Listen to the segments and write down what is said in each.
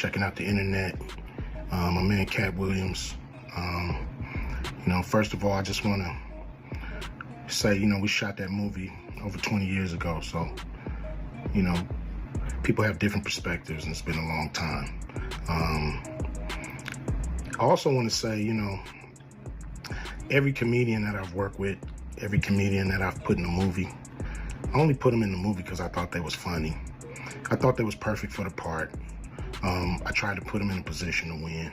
checking out the internet. My man Katt Williams. First of all, I just want to say, we shot that movie over 20 years ago. So, people have different perspectives, and it's been a long time. I also want to say, every comedian that I've worked with, every comedian that I've put in a movie, I only put them in the movie because I thought they was funny. I thought they was perfect for the part. I tried to put them in a position to win.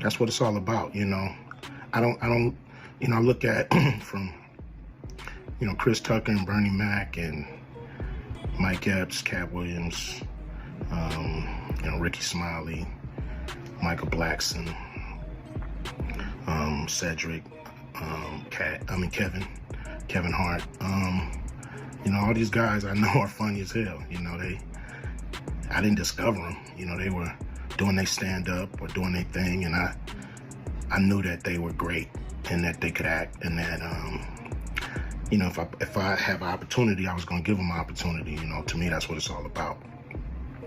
That's what it's all about, I look at from, Chris Tucker and Bernie Mac and Mike Epps, Katt Williams, Ricky Smiley, Michael Blackson, Cedric, Kevin Hart. All these guys I know are funny as hell. I didn't discover them. They were doing their stand-up or doing their thing, and I knew that they were great and that they could act, and that if I have an opportunity, I was going to give them an opportunity. To me, that's what it's all about.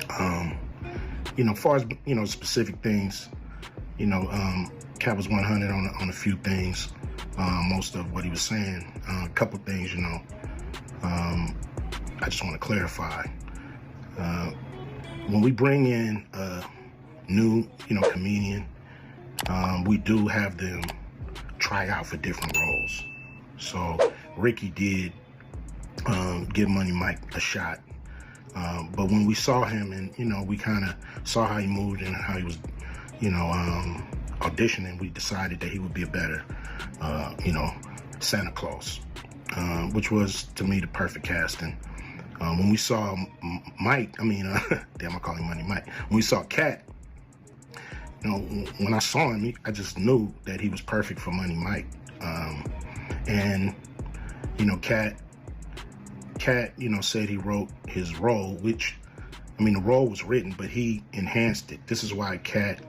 As far as specific things, Katt was 100 on a few things. Most of what he was saying, a couple things, I just want to clarify. When we bring in a new, comedian, we do have them try out for different roles. So Ricky did give Money Mike a shot. But when we saw him and, we kind of saw how he moved and how he was, auditioning, we decided that he would be a better, Santa Claus, which was, to me, the perfect casting. When we saw Mike, damn, I call him Money Mike. When we saw Katt, when I saw him, I just knew that he was perfect for Money Mike. Katt, said he wrote his role, which, the role was written, but he enhanced it. This is why Katt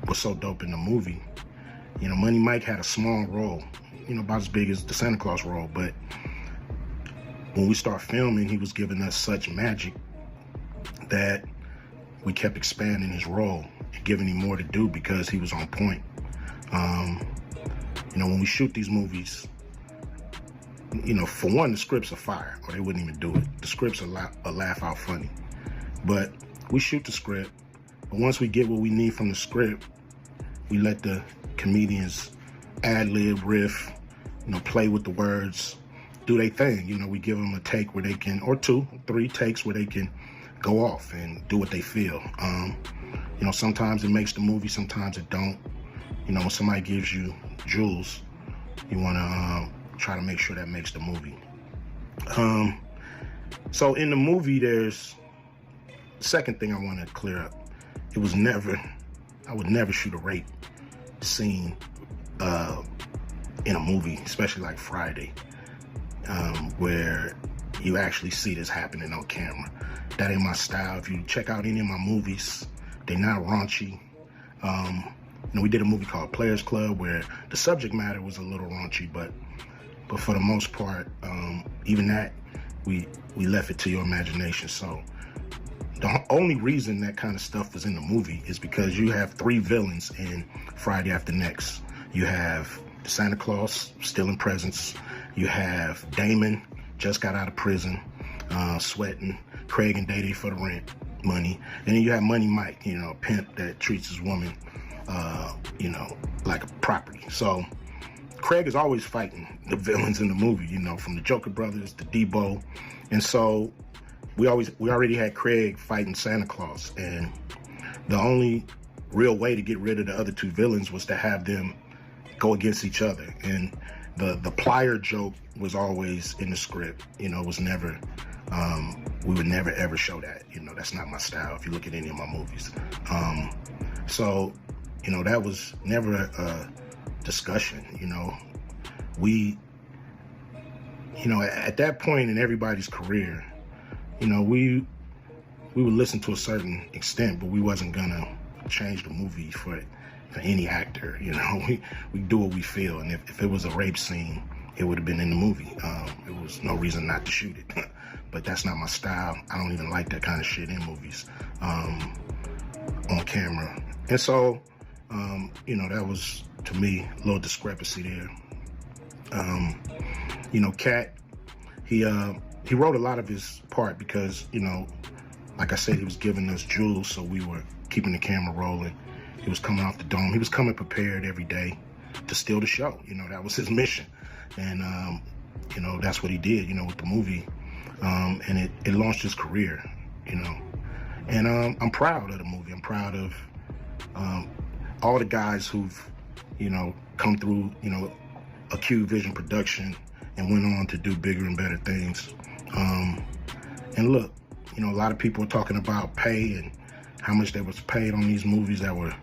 was so dope in the movie. Money Mike had a small role, about as big as the Santa Claus role, but when we start filming, he was giving us such magic that we kept expanding his role and giving him more to do because he was on point. When we shoot these movies, for one, the scripts are fire, or they wouldn't even do it. The scripts are laugh out funny. But we shoot the script, but once we get what we need from the script, we let the comedians ad-lib, riff, play with the words, do their thing. We give them a take where they can, or 2, 3 takes where they can go off and do what they feel. Sometimes it makes the movie, sometimes it don't. When somebody gives you jewels, you want to try to make sure that makes the movie. So in the movie, there's the second thing I want to clear up. I would never shoot a rape scene in a movie, especially like Friday, where you actually see this happening on camera. That ain't my style. If you check out any of my movies, they're not raunchy. We did a movie called Players Club where the subject matter was a little raunchy, but for the most part, even that, we left it to your imagination. So the only reason that kind of stuff was in the movie is because you have 3 villains in Friday After Next. You have Santa Claus stealing presents. You have Damon, just got out of prison, sweating. Craig and Day for the rent money. And then you have Money Mike, a pimp that treats his woman, like a property. So Craig is always fighting the villains in the movie, from the Joker Brothers to Debo. And so we already had Craig fighting Santa Claus. And the only real way to get rid of the other 2 villains was to have them go against each other. And the plier joke was always in the script. It was never, we would never ever show that. That's not my style if you look at any of my movies. So, that was never a discussion. We, at that point in everybody's career, we would listen to a certain extent, but we wasn't gonna change the movie for any actor. We do what we feel, and if it was a rape scene, it would have been in the movie. There was no reason not to shoot it. But that's not my style. I don't even like that kind of shit in movies, on camera. And so, you know, that was, to me, a little discrepancy there. You know, Katt, he wrote a lot of his part because, you know, like I said, he was giving us jewels, so we were keeping the camera rolling. He was coming off the dome. He was coming prepared every day to steal the show. You know, that was his mission. And, you know, that's what he did, you know, with the movie. And it launched his career, you know. And I'm proud of the movie. I'm proud of all the guys who've, you know, come through, you know, Acute Vision production and went on to do bigger and better things. And look, you know, a lot of people are talking about pay and how much they was paid on these movies that were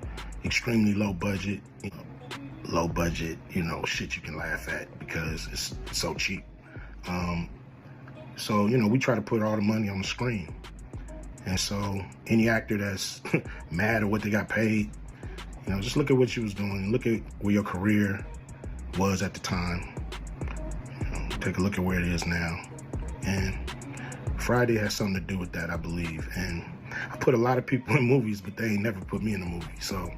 extremely low budget, you know, shit you can laugh at because it's so cheap. So, you know, we try to put all the money on the screen. And so any actor that's mad at what they got paid, you know, just look at what you was doing. Look at where your career was at the time. You know, take a look at where it is now. And Friday has something to do with that, I believe. And I put a lot of people in movies, but they ain't never put me in a movie. So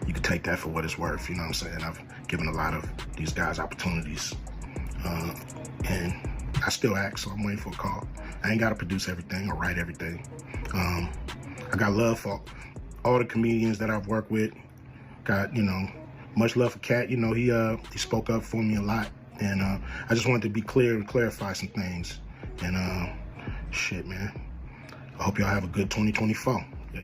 you can take that for what it's worth, you know what I'm saying? I've given a lot of these guys opportunities. And I still act, so I'm waiting for a call. I ain't got to produce everything or write everything. I got love for all the comedians that I've worked with. Got, you know, much love for Katt. You know, he spoke up for me a lot. And I just wanted to be clear and clarify some things. And shit, man. I hope y'all have a good 2024.